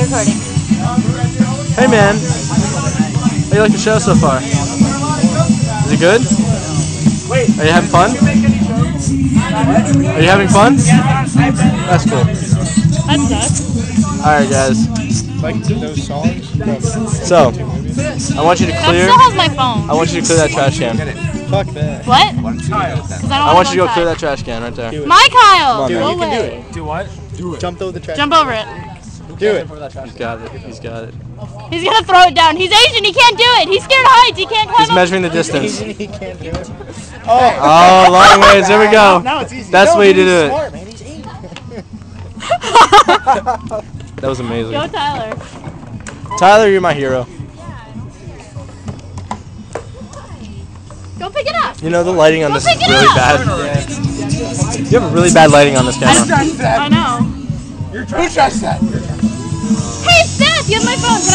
recording. Hey man, how do you like the show so far? Is it good? Are you having fun? Are you having fun? That's cool. That's us. Alright guys. Like those songs. So, I want you to That clear. still has my phone. I want you to clear that trash can. Fuck that. What? Because I want you to go clear that trash can right there. My Kyle! Do it. Go You can do away. it. Do what? Do it. Jump over the trash. Jump over it. Do it. He's got it. He's got it. He's gonna throw it down. He's Asian. He can't do it. He's scared of heights. He can't climb He's up. measuring the distance. He can't do it. Oh, long ways. There we go. Now it's easy. That's the way you do he's it. smart, man. He's eight. That was amazing. Go Tyler. Tyler, you're my hero. Go pick it up. You know the lighting on this is pick it really up. bad. You have really bad lighting on this camera. I know. Who trust that? Hey Seth, you have my phone. Can